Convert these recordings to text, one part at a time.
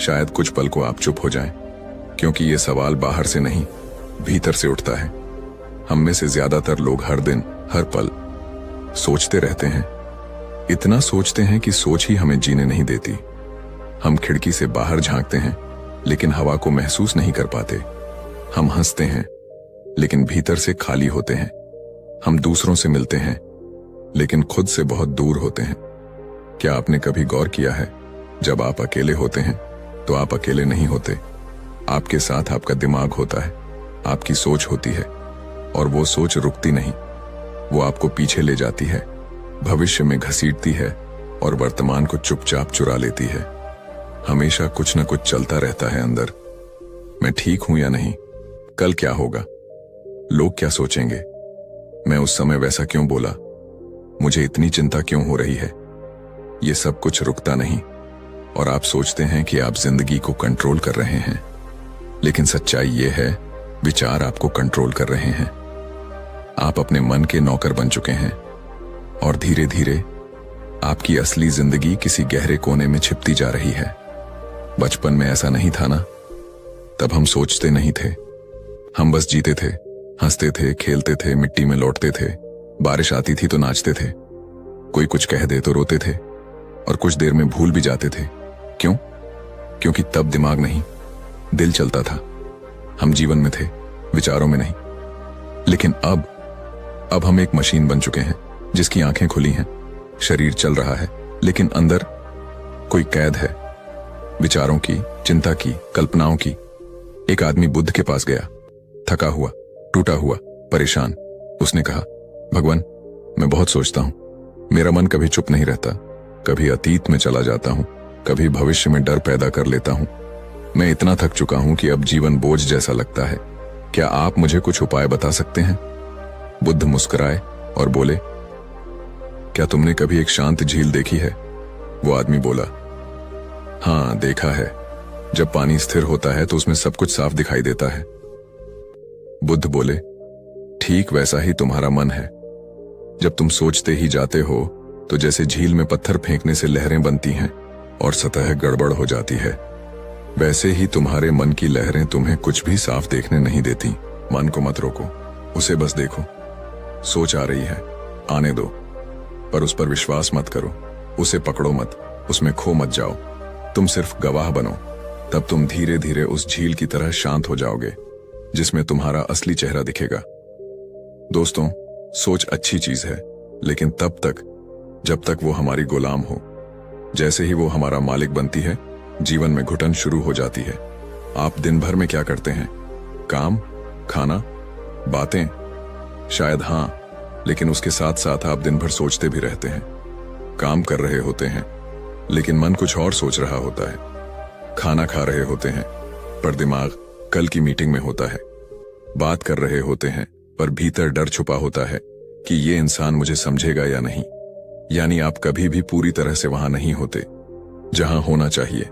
शायद कुछ पल को आप चुप हो जाएं, क्योंकि ये सवाल बाहर से नहीं, भीतर से उठता है। हम में से ज्यादातर लोग हर दिन, हर पल सोचते रहते हैं। इतना सोचते हैं कि सोच ही हमें जीने नहीं देती। हम खिड़की से बाहर झांकते हैं, लेकिन हवा को महसूस नहीं कर पाते। हम हंसते हैं, लेकिन भीतर से खाली होते हैं। हम दूसरों से मिलते हैं, लेकिन खुद से बहुत दूर होते हैं। क्या आपने कभी गौर किया है, जब आप अकेले होते हैं तो आप अकेले नहीं होते। आपके साथ आपका दिमाग होता है, आपकी सोच होती है, और वो सोच रुकती नहीं। वो आपको पीछे ले जाती है, भविष्य में घसीटती है और वर्तमान को चुपचाप चुरा लेती है। हमेशा कुछ न कुछ चलता रहता है अंदर। मैं ठीक हूं या नहीं, कल क्या होगा, लोग क्या सोचेंगे, मैं उस समय वैसा क्यों बोला, मुझे इतनी चिंता क्यों हो रही है। ये सब कुछ रुकता नहीं, और आप सोचते हैं कि आप जिंदगी को कंट्रोल कर रहे हैं, लेकिन सच्चाई ये है, विचार आपको कंट्रोल कर रहे हैं। आप अपने मन के नौकर बन चुके हैं, और धीरे धीरे आपकी असली जिंदगी किसी गहरे कोने में छिपती जा रही है। बचपन में ऐसा नहीं था ना, तब हम सोचते नहीं थे, हम बस जीते थे, हंसते थे, खेलते थे, मिट्टी में लौटते थे, बारिश आती थी तो नाचते थे, कोई कुछ कह दे तो रोते थे, और कुछ देर में भूल भी जाते थे। क्यों? क्योंकि तब दिमाग नहीं, दिल चलता था। हम जीवन में थे, विचारों में नहीं। लेकिन अब हम एक मशीन बन चुके हैं, जिसकी आंखें खुली हैं, शरीर चल रहा है, लेकिन अंदर कोई कैद है, विचारों की, चिंता की, कल्पनाओं की। एक आदमी बुद्ध के पास गया, थका हुआ, टूटा हुआ, परेशान। उसने कहा, भगवान, मैं बहुत सोचता हूं, मेरा मन कभी चुप नहीं रहता, कभी अतीत में चला जाता हूं, कभी भविष्य में डर पैदा कर लेता हूं। मैं इतना थक चुका हूं कि अब जीवन बोझ जैसा लगता है। क्या आप मुझे कुछ उपाय बता सकते हैं? बुद्ध मुस्कुराए और बोले, क्या तुमने कभी एक शांत झील देखी है? वो आदमी बोला, हाँ, देखा है। जब पानी स्थिर होता है तो उसमें सब कुछ साफ दिखाई देता है। बुद्ध बोले, ठीक वैसा ही तुम्हारा मन है। जब तुम सोचते ही जाते हो तो जैसे झील में पत्थर फेंकने से लहरें बनती हैं और सतह गड़बड़ हो जाती है, वैसे ही तुम्हारे मन की लहरें तुम्हें कुछ भी साफ देखने नहीं देती। मन को मत रोको, उसे बस देखो। सोच आ रही है, आने दो, पर उस पर विश्वास मत करो, उसे पकड़ो मत, उसमें खो मत जाओ। तुम सिर्फ गवाह बनो, तब तुम धीरे धीरे उस झील की तरह शांत हो जाओगे, जिसमें तुम्हारा असली चेहरा दिखेगा। दोस्तों, सोच अच्छी चीज है, लेकिन तब तक जब तक वो हमारी गुलाम हो। जैसे ही वो हमारा मालिक बनती है, जीवन में घुटन शुरू हो जाती है। आप दिन भर में क्या करते हैं? काम, खाना, बातें? शायद हाँ, लेकिन उसके साथ साथ आप दिन भर सोचते भी रहते हैं। काम कर रहे होते हैं, लेकिन मन कुछ और सोच रहा होता है। खाना खा रहे होते हैं, पर दिमाग कल की मीटिंग में होता है। बात कर रहे होते हैं, पर भीतर डर छुपा होता है कि ये इंसान मुझे समझेगा या नहीं। यानी आप कभी भी पूरी तरह से वहां नहीं होते जहां होना चाहिए।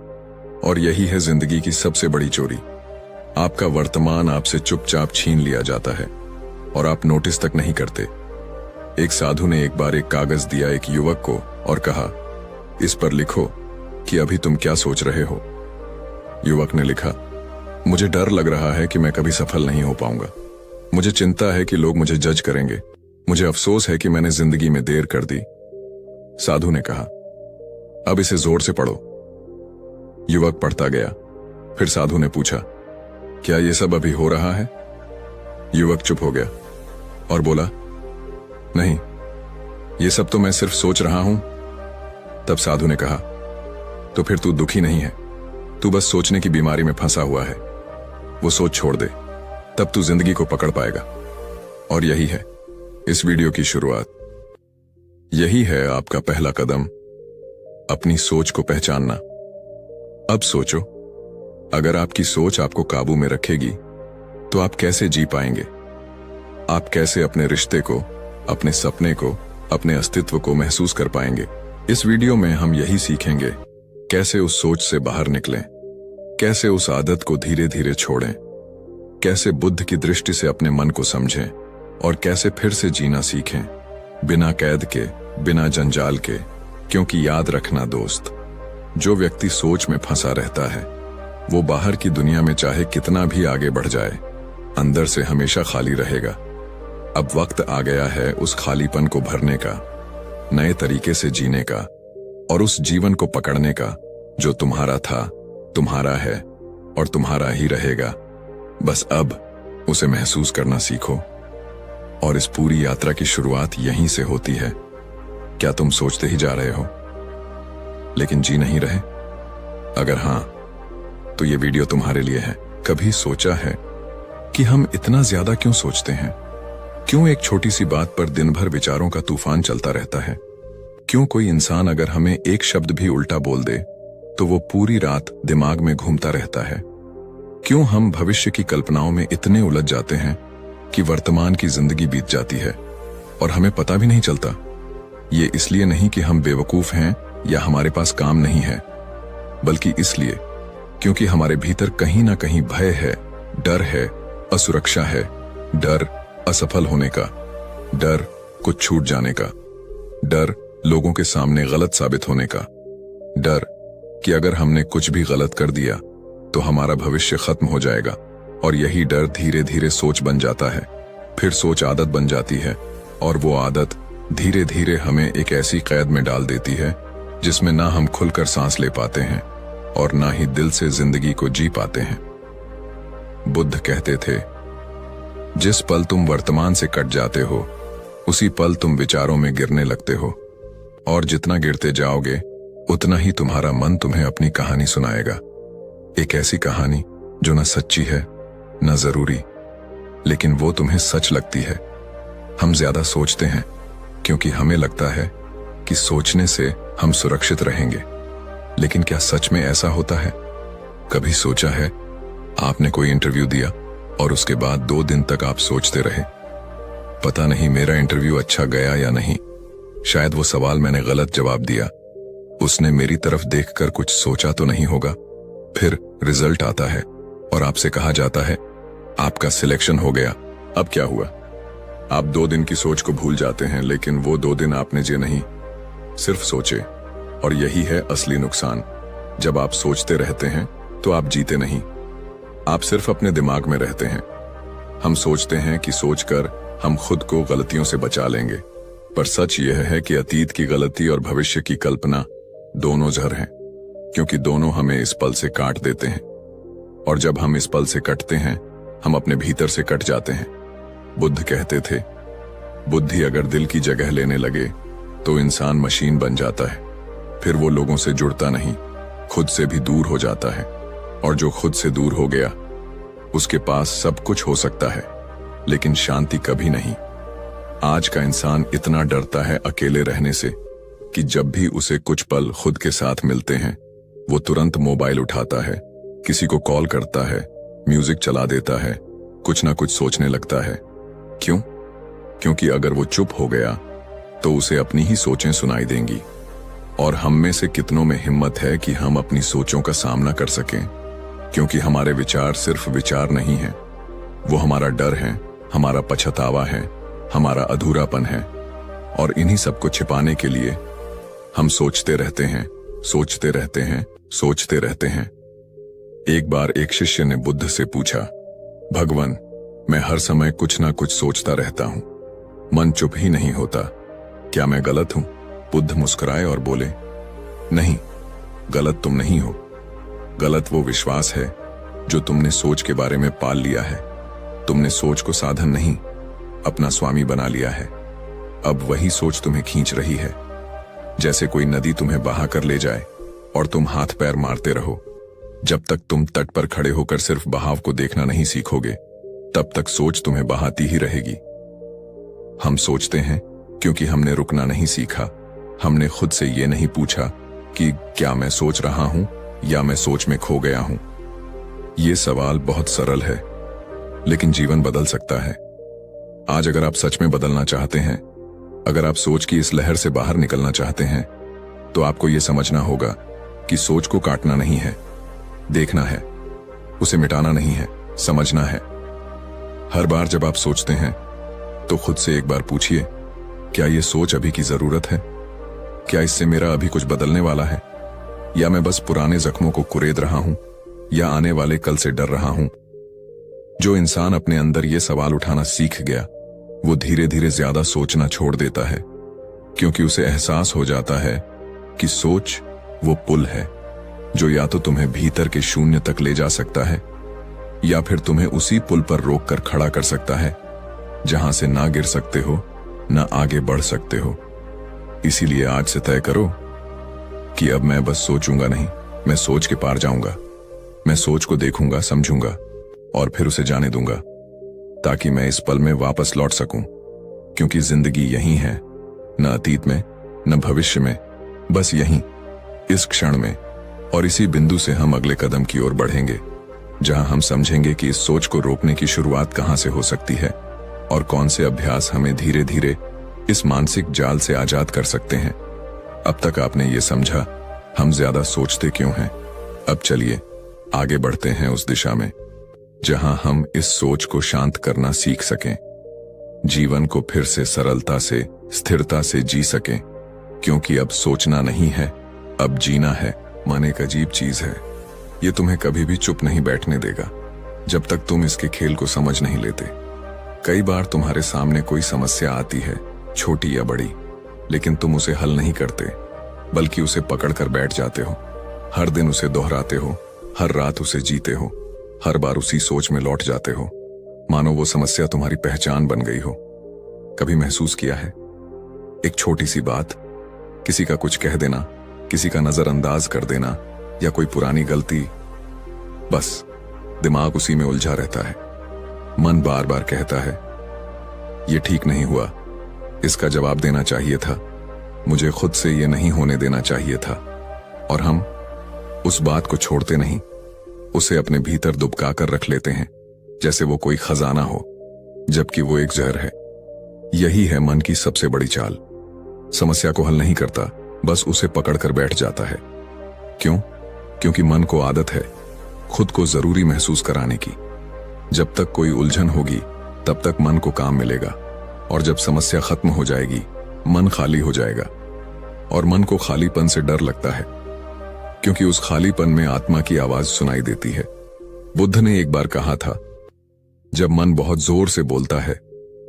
और यही है जिंदगी की सबसे बड़ी चोरी। आपका वर्तमान आपसे चुपचाप छीन लिया जाता है, और आप नोटिस तक नहीं करते। एक साधु ने एक बार एक कागज दिया एक युवक को और कहा, इस पर लिखो कि अभी तुम क्या सोच रहे हो। युवक ने लिखा, मुझे डर लग रहा है कि मैं कभी सफल नहीं हो पाऊंगा। मुझे चिंता है कि लोग मुझे जज करेंगे। मुझे अफसोस है कि मैंने जिंदगी में देर कर दी। साधु ने कहा, अब इसे जोर से पढ़ो। युवक पढ़ता गया। फिर साधु ने पूछा, क्या यह सब अभी हो रहा है? युवक चुप हो गया और बोला, नहीं, ये सब तो मैं सिर्फ सोच रहा हूं। तब साधु ने कहा, तो फिर तू दुखी नहीं है, तू बस सोचने की बीमारी में फंसा हुआ है। वो सोच छोड़ दे, तब तू जिंदगी को पकड़ पाएगा। और यही है इस वीडियो की शुरुआत। यही है आपका पहला कदम, अपनी सोच को पहचानना। अब सोचो, अगर आपकी सोच आपको काबू में रखेगी तो आप कैसे जी पाएंगे? आप कैसे अपने रिश्ते को, अपने सपने को, अपने अस्तित्व को महसूस कर पाएंगे? इस वीडियो में हम यही सीखेंगे, कैसे उस सोच से बाहर निकलें, कैसे उस आदत को धीरे धीरे छोड़ें, कैसे बुद्ध की दृष्टि से अपने मन को समझें, और कैसे फिर से जीना सीखें, बिना कैद के, बिना जंजाल के। क्योंकि याद रखना दोस्त, जो व्यक्ति सोच में फंसा रहता है वो बाहर की दुनिया में चाहे कितना भी आगे बढ़ जाए, अंदर से हमेशा खाली रहेगा। अब वक्त आ गया है उस खालीपन को भरने का, नए तरीके से जीने का और उस जीवन को पकड़ने का जो तुम्हारा था, तुम्हारा है और तुम्हारा ही रहेगा। बस अब उसे महसूस करना सीखो। और इस पूरी यात्रा की शुरुआत यहीं से होती है। क्या तुम सोचते ही जा रहे हो लेकिन जी नहीं रहे? अगर हां, तो ये वीडियो तुम्हारे लिए है। कभी सोचा है कि हम इतना ज्यादा क्यों सोचते हैं? क्यों एक छोटी सी बात पर दिन भर विचारों का तूफान चलता रहता है? क्यों कोई इंसान अगर हमें एक शब्द भी उल्टा बोल दे तो वो पूरी रात दिमाग में घूमता रहता है? क्यों हम भविष्य की कल्पनाओं में इतने उलझ जाते हैं कि वर्तमान की जिंदगी बीत जाती है और हमें पता भी नहीं चलता? ये इसलिए नहीं कि हम बेवकूफ हैं या हमारे पास काम नहीं है, बल्कि इसलिए क्योंकि हमारे भीतर कहीं ना कहीं भय है, डर है, असुरक्षा है, डर असफल होने का, डर कुछ छूट जाने का, डर लोगों के सामने गलत साबित होने का, डर कि अगर हमने कुछ भी गलत कर दिया तो हमारा भविष्य खत्म हो जाएगा। और यही डर धीरे धीरे सोच बन जाता है, फिर सोच आदत बन जाती है और वो आदत धीरे धीरे हमें एक ऐसी कैद में डाल देती है जिसमें ना हम खुलकर सांस ले पाते हैं और ना ही दिल से जिंदगी को जी पाते हैं। बुद्ध कहते थे, जिस पल तुम वर्तमान से कट जाते हो उसी पल तुम विचारों में गिरने लगते हो, और जितना गिरते जाओगे उतना ही तुम्हारा मन तुम्हें अपनी कहानी सुनाएगा। एक ऐसी कहानी जो न सच्ची है न जरूरी, लेकिन वो तुम्हें सच लगती है। हम ज्यादा सोचते हैं क्योंकि हमें लगता है कि सोचने से हम सुरक्षित रहेंगे, लेकिन क्या सच में ऐसा होता है? कभी सोचा है आपने कोई इंटरव्यू दिया और उसके बाद 2 दिन तक आप सोचते रहे, पता नहीं मेरा इंटरव्यू अच्छा गया या नहीं, शायद वो सवाल मैंने गलत जवाब दिया, उसने मेरी तरफ देखकर कुछ सोचा तो नहीं होगा। फिर रिजल्ट आता है और आपसे कहा जाता है आपका सिलेक्शन हो गया। अब क्या हुआ? आप 2 दिन की सोच को भूल जाते हैं, लेकिन वो 2 दिन आपने जे नहीं, सिर्फ सोचे। और यही है असली नुकसान। जब आप सोचते रहते हैं तो आप जीते नहीं, आप सिर्फ अपने दिमाग में रहते हैं। हम सोचते हैं कि सोचकर हम खुद को गलतियों से बचा लेंगे, पर सच यह है कि अतीत की गलती और भविष्य की कल्पना दोनों जहर हैं, क्योंकि दोनों हमें इस पल से काट देते हैं। और जब हम इस पल से कटते हैं हम अपने भीतर से कट जाते हैं। बुद्ध कहते थे, बुद्धि अगर दिल की जगह लेने लगे तो इंसान मशीन बन जाता है, फिर वो लोगों से जुड़ता नहीं, खुद से भी दूर हो जाता है। और जो खुद से दूर हो गया उसके पास सब कुछ हो सकता है, लेकिन शांति कभी नहीं। आज का इंसान इतना डरता है अकेले रहने से कि जब भी उसे कुछ पल खुद के साथ मिलते हैं वो तुरंत मोबाइल उठाता है, किसी को कॉल करता है, म्यूजिक चला देता है, कुछ ना कुछ सोचने लगता है। क्यों? क्योंकि अगर वो चुप हो गया तो उसे अपनी ही सोचें सुनाई देंगी। और हम में से कितनों में हिम्मत है कि हम अपनी सोचों का सामना कर सकें? क्योंकि हमारे विचार सिर्फ विचार नहीं हैं, वो हमारा डर है, हमारा पछतावा है, हमारा अधूरापन है। और इन्हीं सब को छिपाने के लिए हम सोचते रहते हैं, सोचते रहते हैं, सोचते रहते हैं। एक बार एक शिष्य ने बुद्ध से पूछा, भगवान, मैं हर समय कुछ ना कुछ सोचता रहता हूं, मन चुप ही नहीं होता, क्या मैं गलत हूं? बुद्ध मुस्कुराए और बोले, नहीं, गलत तुम नहीं हो। गलत वो विश्वास है जो तुमने सोच के बारे में पाल लिया है। तुमने सोच को साधन नहीं, अपना स्वामी बना लिया है। अब वही सोच तुम्हें खींच रही है, जैसे कोई नदी तुम्हें बहा कर ले जाए और तुम हाथ पैर मारते रहो। जब तक तुम तट पर खड़े होकर सिर्फ बहाव को देखना नहीं सीखोगे, तब तक सोच तुम्हें बहाती ही रहेगी। हम सोचते हैं क्योंकि हमने रुकना नहीं सीखा। हमने खुद से ये नहीं पूछा कि क्या मैं सोच रहा हूं या मैं सोच में खो गया हूं। ये सवाल बहुत सरल है, लेकिन जीवन बदल सकता है। आज अगर आप सच में बदलना चाहते हैं, अगर आप सोच की इस लहर से बाहर निकलना चाहते हैं, तो आपको यह समझना होगा कि सोच को काटना नहीं है, देखना है, उसे मिटाना नहीं है, समझना है। हर बार जब आप सोचते हैं तो खुद से एक बार पूछिए, क्या यह सोच अभी की जरूरत है? क्या इससे मेरा अभी कुछ बदलने वाला है, या मैं बस पुराने जख्मों को कुरेद रहा हूं? या आने वाले कल से डर रहा हूं? जो इंसान अपने अंदर ये सवाल उठाना सीख गया, वो धीरे धीरे ज्यादा सोचना छोड़ देता है, क्योंकि उसे एहसास हो जाता है कि सोच वो पुल है जो या तो तुम्हें भीतर के शून्य तक ले जा सकता है, या फिर तुम्हें उसी पुल पर रोककर खड़ा कर सकता है जहां से ना गिर सकते हो ना आगे बढ़ सकते हो। इसीलिए आज से तय करो कि अब मैं बस सोचूंगा नहीं, मैं सोच के पार जाऊंगा। मैं सोच को देखूंगा, समझूंगा और फिर उसे जाने दूंगा, ताकि मैं इस पल में वापस लौट सकूं। क्योंकि जिंदगी यहीं है, न अतीत में न भविष्य में, बस यहीं, इस क्षण में। और इसी बिंदु से हम अगले कदम की ओर बढ़ेंगे, जहां हम समझेंगे कि इस सोच को रोकने की शुरुआत कहां से हो सकती है और कौन से अभ्यास हमें धीरे धीरे इस मानसिक जाल से आजाद कर सकते हैं। अब तक आपने ये समझा हम ज्यादा सोचते क्यों हैं। अब चलिए आगे बढ़ते हैं उस दिशा में जहां हम इस सोच को शांत करना सीख सकें, जीवन को फिर से सरलता से, स्थिरता से जी सकें। क्योंकि अब सोचना नहीं है, अब जीना है। मन एक अजीब चीज है, ये तुम्हें कभी भी चुप नहीं बैठने देगा जब तक तुम इसके खेल को समझ नहीं लेते। कई बार तुम्हारे सामने कोई समस्या आती है, छोटी या बड़ी, लेकिन तुम उसे हल नहीं करते, बल्कि उसे पकड़कर बैठ जाते हो। हर दिन उसे दोहराते हो, हर रात उसे जीते हो, हर बार उसी सोच में लौट जाते हो, मानो वो समस्या तुम्हारी पहचान बन गई हो। कभी महसूस किया है, एक छोटी सी बात, किसी का कुछ कह देना, किसी का नजरअंदाज कर देना या कोई पुरानी गलती, बस दिमाग उसी में उलझा रहता है। मन बार बार कहता है, ये ठीक नहीं हुआ, इसका जवाब देना चाहिए था, मुझे खुद से ये नहीं होने देना चाहिए था। और हम उस बात को छोड़ते नहीं, उसे अपने भीतर दुबका कर रख लेते हैं, जैसे वो कोई खजाना हो, जबकि वो एक जहर है। यही है मन की सबसे बड़ी चाल। समस्या को हल नहीं करता, बस उसे पकड़कर बैठ जाता है। क्यों? क्योंकि मन को आदत है खुद को जरूरी महसूस कराने की। जब तक कोई उलझन होगी तब तक मन को काम मिलेगा, और जब समस्या खत्म हो जाएगी मन खाली हो जाएगा। और मन को खालीपन से डर लगता है, क्योंकि उस खालीपन में आत्मा की आवाज सुनाई देती है। बुद्ध ने एक बार कहा था, जब मन बहुत जोर से बोलता है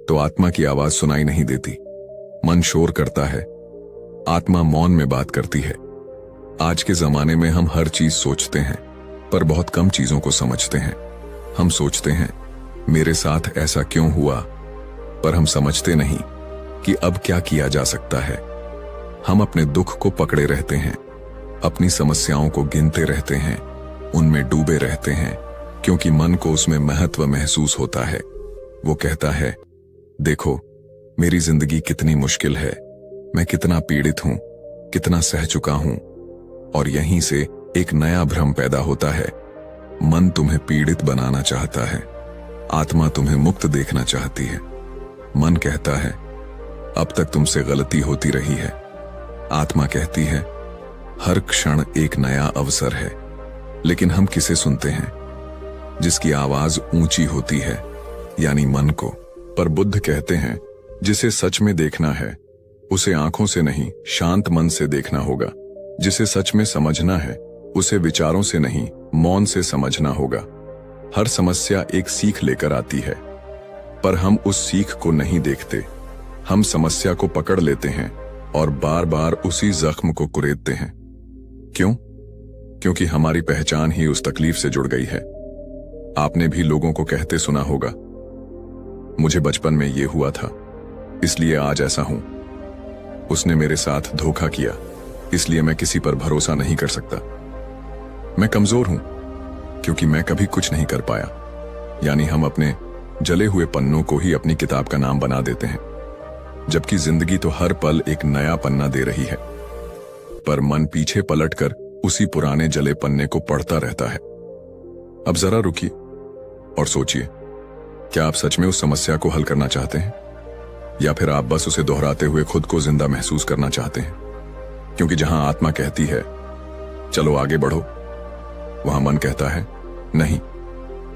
तो आत्मा की आवाज सुनाई नहीं देती। मन शोर करता है, आत्मा मौन में बात करती है। आज के जमाने में हम हर चीज सोचते हैं, पर बहुत कम चीजों को समझते हैं। हम सोचते हैं, मेरे साथ ऐसा क्यों हुआ, पर हम समझते नहीं कि अब क्या किया जा सकता है। हम अपने दुख को पकड़े रहते हैं, अपनी समस्याओं को गिनते रहते हैं, उनमें डूबे रहते हैं, क्योंकि मन को उसमें महत्व महसूस होता है। वो कहता है, देखो मेरी जिंदगी कितनी मुश्किल है, मैं कितना पीड़ित हूं, कितना सह चुका हूं। और यहीं से एक नया भ्रम पैदा होता है। मन तुम्हें पीड़ित बनाना चाहता है, आत्मा तुम्हें मुक्त देखना चाहती है। मन कहता है, अब तक तुमसे गलती होती रही है। आत्मा कहती है, हर क्षण एक नया अवसर है। लेकिन हम किसे सुनते हैं? जिसकी आवाज ऊंची होती है, यानी मन को। पर बुद्ध कहते हैं, जिसे सच में देखना है उसे आंखों से नहीं, शांत मन से देखना होगा। जिसे सच में समझना है उसे विचारों से नहीं, मौन से समझना होगा। हर समस्या एक सीख लेकर आती है, पर हम उस सीख को नहीं देखते। हम समस्या को पकड़ लेते हैं और बार बार उसी जख्म को कुरेदते हैं। क्यों? क्योंकि हमारी पहचान ही उस तकलीफ से जुड़ गई है। आपने भी लोगों को कहते सुना होगा, मुझे बचपन में ये हुआ था, इसलिए आज ऐसा हूं। उसने मेरे साथ धोखा किया, इसलिए मैं किसी पर भरोसा नहीं कर सकता। मैं कमजोर हूं क्योंकि मैं कभी कुछ नहीं कर पाया। यानी हम अपने जले हुए पन्नों को ही अपनी किताब का नाम बना देते हैं, जबकि जिंदगी तो हर पल एक नया पन्ना दे रही है। पर मन पीछे पलटकर उसी पुराने जले पन्ने को पढ़ता रहता है। अब जरा रुकिए और सोचिए, क्या आप सच में उस समस्या को हल करना चाहते हैं, या फिर आप बस उसे दोहराते हुए खुद को जिंदा महसूस करना चाहते हैं? क्योंकि जहां आत्मा कहती है चलो आगे बढ़ो, वहां मन कहता है नहीं,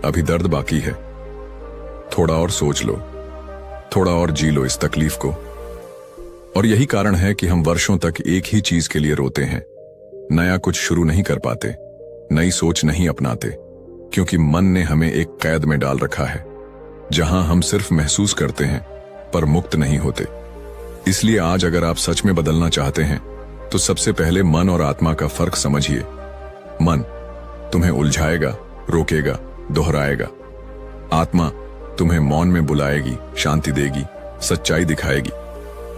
अभी दर्द बाकी है, थोड़ा और सोच लो, थोड़ा और जी लो इस तकलीफ को। और यही कारण है कि हम वर्षों तक एक ही चीज के लिए रोते हैं, नया कुछ शुरू नहीं कर पाते, नई सोच नहीं अपनाते, क्योंकि मन ने हमें एक कैद में डाल रखा है जहां हम सिर्फ महसूस करते हैं पर मुक्त नहीं होते। इसलिए आज अगर आप सच में बदलना चाहते हैं तो सबसे पहले मन और आत्मा का फर्क समझिए। मन तुम्हें उलझाएगा, रोकेगा, दोहराएगा। आत्मा तुम्हें मौन में बुलाएगी, शांति देगी, सच्चाई दिखाएगी।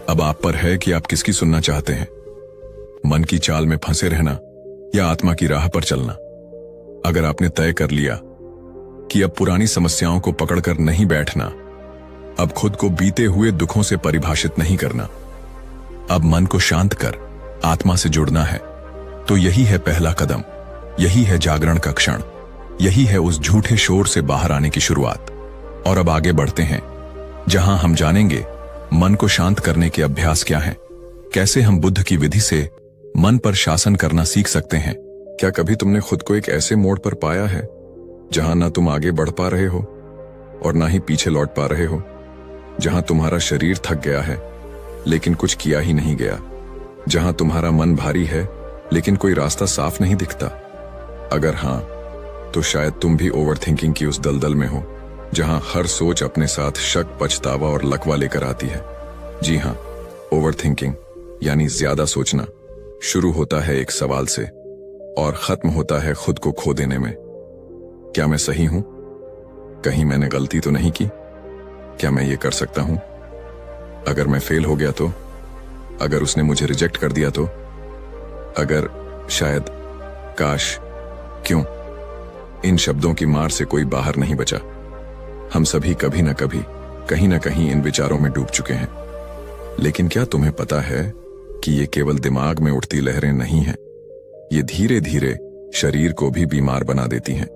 अब आप पर है कि आप किसकी सुनना चाहते हैं, मन की चाल में फंसे रहना या आत्मा की राह पर चलना। अगर आपने तय कर लिया कि अब पुरानी समस्याओं को पकड़कर नहीं बैठना, अब खुद को बीते हुए दुखों से परिभाषित नहीं करना, अब मन को शांत कर आत्मा से जुड़ना है, तो यही है पहला कदम, यही है जागरण का क्षण, यही है उस झूठे शोर से बाहर आने की शुरुआत। और अब आगे बढ़ते हैं जहां हम जानेंगे मन को शांत करने के अभ्यास क्या हैं, कैसे हम बुद्ध की विधि से मन पर शासन करना सीख सकते हैं। क्या कभी तुमने खुद को एक ऐसे मोड़ पर पाया है जहां ना तुम आगे बढ़ पा रहे हो और ना ही पीछे लौट पा रहे हो, जहां तुम्हारा शरीर थक गया है लेकिन कुछ किया ही नहीं गया, जहां तुम्हारा मन भारी है लेकिन कोई रास्ता साफ नहीं दिखता? अगर हां, तो शायद तुम भी ओवरथिंकिंग की उस दलदल में हो जहां हर सोच अपने साथ शक, पछतावा और लकवा लेकर आती है। जी हां, ओवरथिंकिंग यानी ज्यादा सोचना शुरू होता है एक सवाल से और खत्म होता है खुद को खो देने में। क्या मैं सही हूं? कहीं मैंने गलती तो नहीं की? क्या मैं ये कर सकता हूं? अगर मैं फेल हो गया तो? अगर उसने मुझे रिजेक्ट कर दिया तो? अगर, शायद, काश, क्यों? इन शब्दों की मार से कोई बाहर नहीं बचा। हम सभी कभी न कभी, कहीं न कहीं इन विचारों में डूब चुके हैं। लेकिन क्या तुम्हें पता है कि ये केवल दिमाग में उठती लहरें नहीं हैं, ये धीरे धीरे शरीर को भी बीमार बना देती हैं।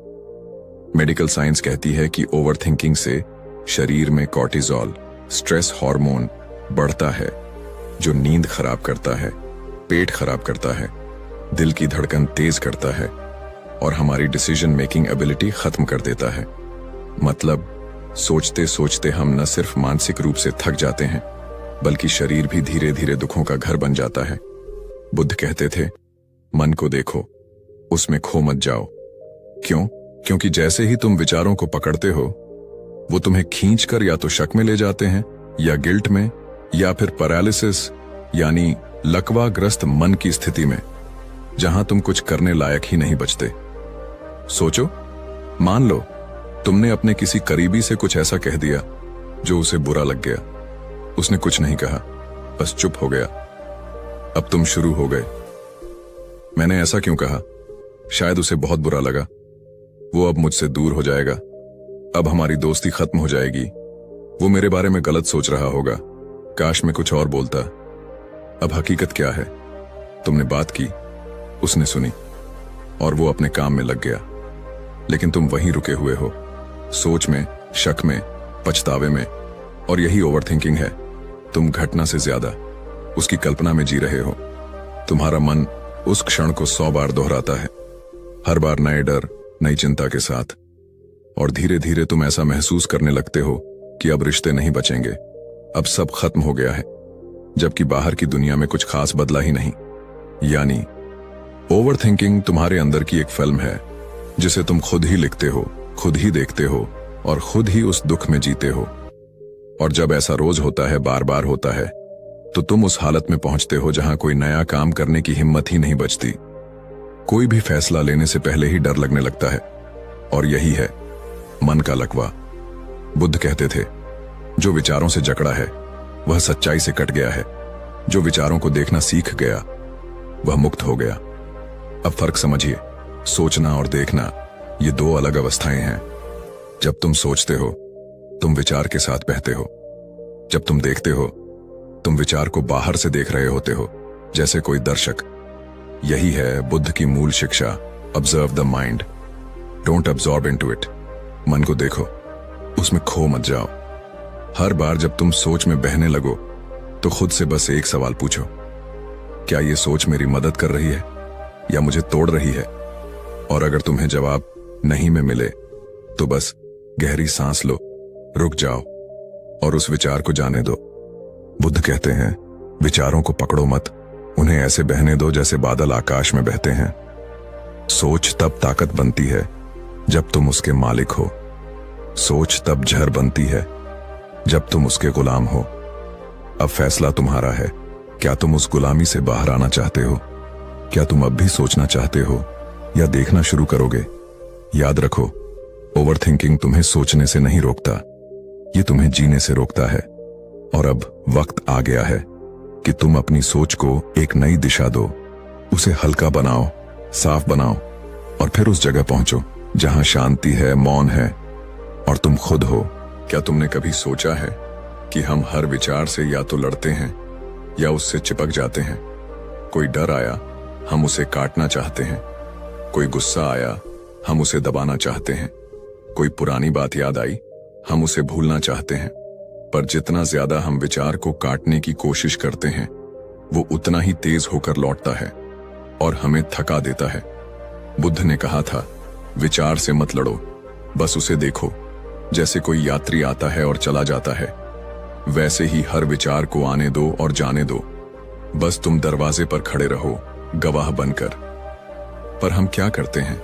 मेडिकल साइंस कहती है कि ओवरथिंकिंग से शरीर में कॉर्टिसोल, स्ट्रेस हार्मोन बढ़ता है, जो नींद खराब करता है, पेट खराब करता है, दिल की धड़कन तेज करता है और हमारी डिसीजन मेकिंग एबिलिटी खत्म कर देता है। मतलब सोचते सोचते हम न सिर्फ मानसिक रूप से थक जाते हैं, बल्कि शरीर भी धीरे धीरे दुखों का घर बन जाता है। बुद्ध कहते थे, मन को देखो, उसमें खो मत जाओ। क्यों? क्योंकि जैसे ही तुम विचारों को पकड़ते हो, वो तुम्हें खींचकर या तो शक में ले जाते हैं, या गिल्ट में, या फिर पैरालिसिस यानी लकवाग्रस्त मन की स्थिति में, जहां तुम कुछ करने लायक ही नहीं बचते। सोचो, मान लो तुमने अपने किसी करीबी से कुछ ऐसा कह दिया जो उसे बुरा लग गया। उसने कुछ नहीं कहा, बस चुप हो गया। अब तुम शुरू हो गए, मैंने ऐसा क्यों कहा? शायद उसे बहुत बुरा लगा, वो अब मुझसे दूर हो जाएगा, अब हमारी दोस्ती खत्म हो जाएगी, वो मेरे बारे में गलत सोच रहा होगा, काश मैं कुछ और बोलता। अब हकीकत क्या है? तुमने बात की, उसने सुनी और वो अपने काम में लग गया, लेकिन तुम वहीं रुके हुए हो, सोच में, शक में, पछतावे में। और यही ओवरथिंकिंग है। तुम घटना से ज्यादा उसकी कल्पना में जी रहे हो। तुम्हारा मन उस क्षण को 100 बार दोहराता है, हर बार नए डर, नई चिंता के साथ। और धीरे धीरे तुम ऐसा महसूस करने लगते हो कि अब रिश्ते नहीं बचेंगे, अब सब खत्म हो गया है, जबकि बाहर की दुनिया में कुछ खास बदला ही नहीं। यानी ओवरथिंकिंग तुम्हारे अंदर की एक फिल्म है जिसे तुम खुद ही लिखते हो, खुद ही देखते हो और खुद ही उस दुख में जीते हो। और जब ऐसा रोज होता है, बार बार होता है, तो तुम उस हालत में पहुंचते हो जहां कोई नया काम करने की हिम्मत ही नहीं बचती। कोई भी फैसला लेने से पहले ही डर लगने लगता है। और यही है मन का लकवा। बुद्ध कहते थे, जो विचारों से जकड़ा है वह सच्चाई से कट गया है, जो विचारों को देखना सीख गया वह मुक्त हो गया। अब फर्क समझिए, सोचना और देखना ये 2 अलग अवस्थाएं हैं। जब तुम सोचते हो, तुम विचार के साथ बहते हो। जब तुम देखते हो, तुम विचार को बाहर से देख रहे होते हो, जैसे कोई दर्शक। यही है बुद्ध की मूल शिक्षा, observe the mind, don't absorb into it. मन को देखो, उसमें खो मत जाओ। हर बार जब तुम सोच में बहने लगो, तो खुद से बस एक सवाल पूछो, क्या ये सोच मेरी मदद कर रही है या मुझे तोड़ रही है? और अगर तुम्हें जवाब नहीं में मिले, तो बस गहरी सांस लो, रुक जाओ और उस विचार को जाने दो। बुद्ध कहते हैं, विचारों को पकड़ो मत, उन्हें ऐसे बहने दो जैसे बादल आकाश में बहते हैं। सोच तब ताकत बनती है जब तुम उसके मालिक हो। सोच तब जहर बनती है जब तुम उसके गुलाम हो। अब फैसला तुम्हारा है, क्या तुम उस गुलामी से बाहर आना चाहते हो? क्या तुम अब भी सोचना चाहते हो या देखना शुरू करोगे? याद रखो, ओवर थिंकिंग तुम्हें सोचने से नहीं रोकता, ये तुम्हें जीने से रोकता है। और अब वक्त आ गया है कि तुम अपनी सोच को एक नई दिशा दो, उसे हल्का बनाओ, साफ बनाओ और फिर उस जगह पहुंचो जहां शांति है, मौन है और तुम खुद हो। क्या तुमने कभी सोचा है कि हम हर विचार से या तो लड़ते हैं या उससे चिपक जाते हैं? कोई डर आया, हम उसे काटना चाहते हैं। कोई गुस्सा आया, हम उसे दबाना चाहते हैं। कोई पुरानी बात याद आई, हम उसे भूलना चाहते हैं। पर जितना ज्यादा हम विचार को काटने की कोशिश करते हैं, वो उतना ही तेज होकर लौटता है और हमें थका देता है। बुद्ध ने कहा था, विचार से मत लड़ो, बस उसे देखो। जैसे कोई यात्री आता है और चला जाता है, वैसे ही हर विचार को आने दो और जाने दो। बस तुम दरवाजे पर खड़े रहो, गवाह बनकर। पर हम क्या करते हैं?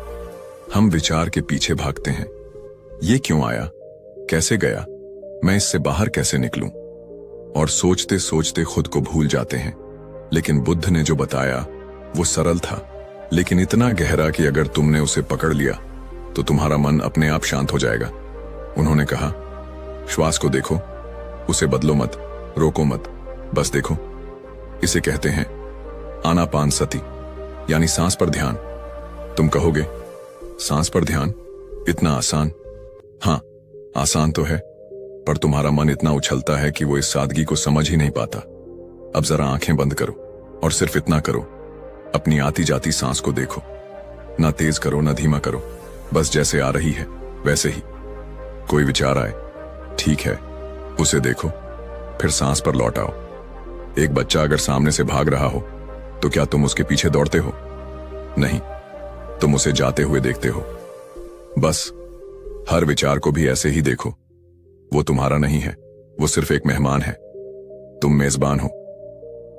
हम विचार के पीछे भागते हैं। ये क्यों आया? कैसे गया? मैं इससे बाहर कैसे निकलूं? और सोचते सोचते खुद को भूल जाते हैं। लेकिन बुद्ध ने जो बताया वो सरल था, लेकिन इतना गहरा कि अगर तुमने उसे पकड़ लिया तो तुम्हारा मन अपने आप शांत हो जाएगा। उन्होंने कहा, श्वास को देखो, उसे बदलो मत, रोको मत, बस देखो। इसे कहते हैं आनापानसति, यानी सांस पर ध्यान। तुम कहोगे, सांस पर ध्यान इतना आसान? हाँ, आसान तो है, पर तुम्हारा मन इतना उछलता है कि वो इस सादगी को समझ ही नहीं पाता। अब जरा आंखें बंद करो और सिर्फ इतना करो, अपनी आती जाती सांस को देखो। ना तेज करो ना धीमा करो, बस जैसे आ रही है वैसे ही। कोई विचार आए, ठीक है, उसे देखो, फिर सांस पर लौट आओ। एक बच्चा अगर सामने से भाग रहा हो तो क्या तुम उसके पीछे दौड़ते हो? नहीं, तुम उसे जाते हुए देखते हो। बस हर विचार को भी ऐसे ही देखो। वो तुम्हारा नहीं है, वो सिर्फ एक मेहमान है। तुम मेजबान हो,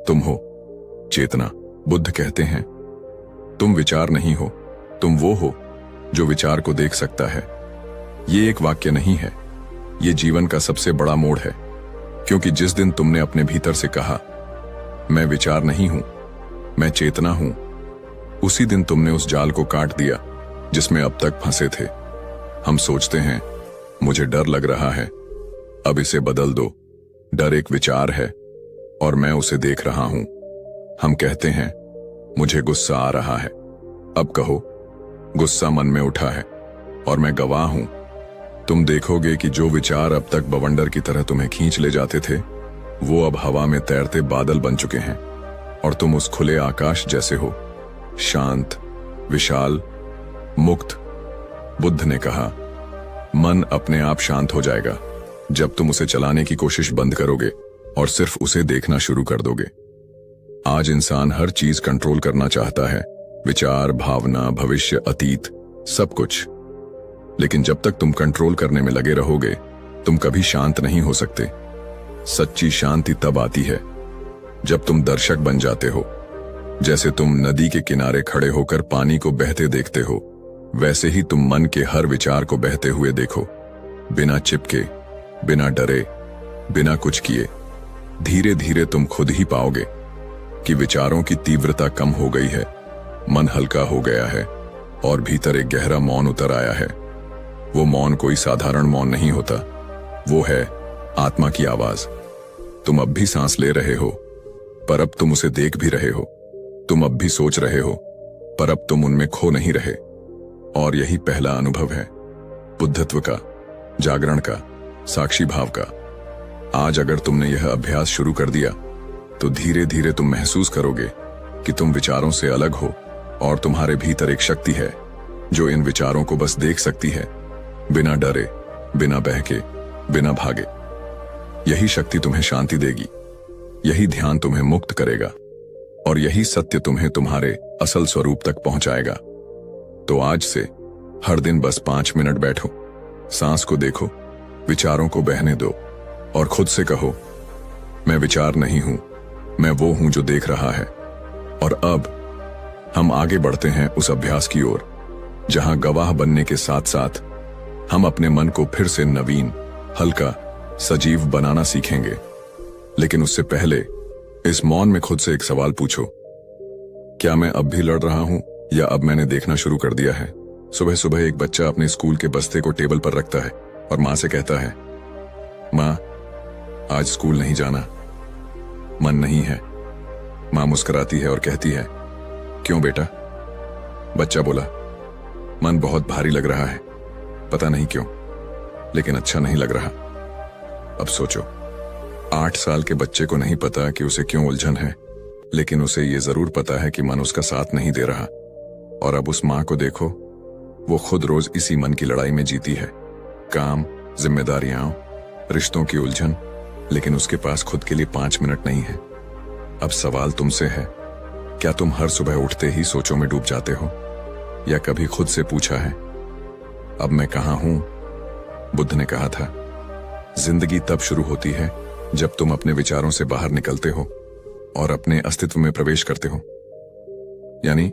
तुम हो चेतना। बुद्ध कहते हैं, तुम विचार नहीं हो, तुम वो हो जो विचार को देख सकता है। ये एक वाक्य नहीं है, ये जीवन का सबसे बड़ा मोड़ है। क्योंकि जिस दिन तुमने अपने भीतर से कहा, मैं विचार नहीं हूं, मैं चेतना हूं, उसी दिन तुमने उस जाल को काट दिया जिसमें अब तक फंसे थे। हम सोचते हैं, मुझे डर लग रहा है, अब इसे बदल दो। डर एक विचार है और मैं उसे देख रहा हूं। हम कहते हैं, मुझे गुस्सा आ रहा है, अब कहो, गुस्सा मन में उठा है और मैं गवाह हूं। तुम देखोगे कि जो विचार अब तक बवंडर की तरह तुम्हें खींच ले जाते थे, वो अब हवा में तैरते बादल बन चुके हैं और तुम उस खुले आकाश जैसे हो, शांत, विशाल, मुक्त। बुद्ध ने कहा, मन अपने आप शांत हो जाएगा जब तुम उसे चलाने की कोशिश बंद करोगे और सिर्फ उसे देखना शुरू कर दोगे। आज इंसान हर चीज कंट्रोल करना चाहता है, विचार, भावना, भविष्य, अतीत, सब कुछ। लेकिन जब तक तुम कंट्रोल करने में लगे रहोगे, तुम कभी शांत नहीं हो सकते। सच्ची शांति तब आती है जब तुम दर्शक बन जाते हो। जैसे तुम नदी के किनारे खड़े होकर पानी को बहते देखते हो, वैसे ही तुम मन के हर विचार को बहते हुए देखो, बिना चिपके, बिना डरे, बिना कुछ किए। धीरे धीरे तुम खुद ही पाओगे कि विचारों की तीव्रता कम हो गई है, मन हल्का हो गया है और भीतर एक गहरा मौन उतर आया है। वो मौन कोई साधारण मौन नहीं होता, वो है आत्मा की आवाज। तुम अब भी सांस ले रहे हो, पर अब तुम उसे देख भी रहे हो। तुम अब भी सोच रहे हो, पर अब तुम उनमें खो नहीं रहे। और यही पहला अनुभव है बुद्धत्व का, जागरण का, साक्षी भाव का। आज अगर तुमने यह अभ्यास शुरू कर दिया, तो धीरे धीरे तुम महसूस करोगे कि तुम विचारों से अलग हो और तुम्हारे भीतर एक शक्ति है जो इन विचारों को बस देख सकती है, बिना डरे, बिना बहके, बिना भागे। यही शक्ति तुम्हें शांति देगी, यही ध्यान तुम्हें मुक्त करेगा और यही सत्य तुम्हें तुम्हारे असल स्वरूप तक पहुंचाएगा। तो आज से हर दिन बस 5 मिनट बैठो, सांस को देखो, विचारों को बहने दो और खुद से कहो, मैं विचार नहीं हूं, मैं वो हूं जो देख रहा है। और अब हम आगे बढ़ते हैं उस अभ्यास की ओर जहां गवाह बनने के साथ साथ हम अपने मन को फिर से नवीन, हल्का, सजीव बनाना सीखेंगे। लेकिन उससे पहले इस मौन में खुद से एक सवाल पूछो, क्या मैं अब भी लड़ रहा हूं या अब मैंने देखना शुरू कर दिया है? सुबह सुबह एक बच्चा अपने स्कूल के बस्ते को टेबल पर रखता है और मां से कहता है, मां, आज स्कूल नहीं जाना, मन नहीं है। मां मुस्कुराती है और कहती है, क्यों बेटा? बच्चा बोला, मन बहुत भारी लग रहा है, पता नहीं क्यों, लेकिन अच्छा नहीं लग रहा। अब सोचो, 8 साल के बच्चे को नहीं पता कि उसे क्यों उलझन है, लेकिन उसे यह जरूर पता है कि मन उसका साथ नहीं दे रहा। और अब उस मां को देखो, वो खुद रोज इसी मन की लड़ाई में जीती है। काम, जिम्मेदारियां, रिश्तों की उलझन, लेकिन उसके पास खुद के लिए 5 मिनट नहीं है। अब सवाल तुमसे है, क्या तुम हर सुबह उठते ही सोचों में डूब जाते हो, या कभी खुद से पूछा है, अब मैं कहां हूं? बुद्ध ने कहा था, जिंदगी तब शुरू होती है जब तुम अपने विचारों से बाहर निकलते हो और अपने अस्तित्व में प्रवेश करते हो। यानी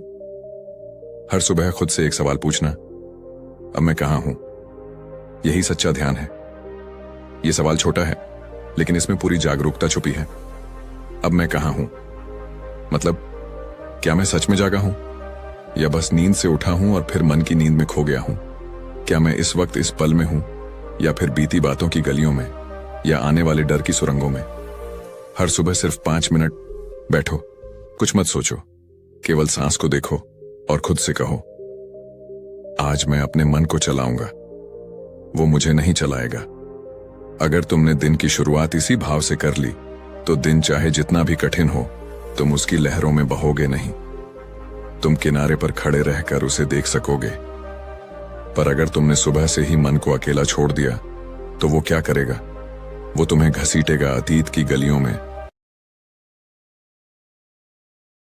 हर सुबह खुद से एक सवाल पूछना, अब मैं कहां हूं? यही सच्चा ध्यान है। यह सवाल छोटा है, लेकिन इसमें पूरी जागरूकता छुपी है। अब मैं कहां हूं मतलब, क्या मैं सच में जागा हूं या बस नींद से उठा हूं और फिर मन की नींद में खो गया हूं? क्या मैं इस वक्त इस पल में हूं या फिर बीती बातों की गलियों में या आने वाले डर की सुरंगों में? हर सुबह सिर्फ 5 मिनट बैठो, कुछ मत सोचो, केवल सांस को देखो और खुद से कहो, आज मैं अपने मन को चलाऊंगा, वो मुझे नहीं चलाएगा। अगर तुमने दिन की शुरुआत इसी भाव से कर ली तो दिन चाहे जितना भी कठिन हो, तुम उसकी लहरों में बहोगे नहीं। तुम किनारे पर खड़े रहकर उसे देख सकोगे। पर अगर तुमने सुबह से ही मन को अकेला छोड़ दिया तो वो क्या करेगा? वो तुम्हें घसीटेगा अतीत की गलियों में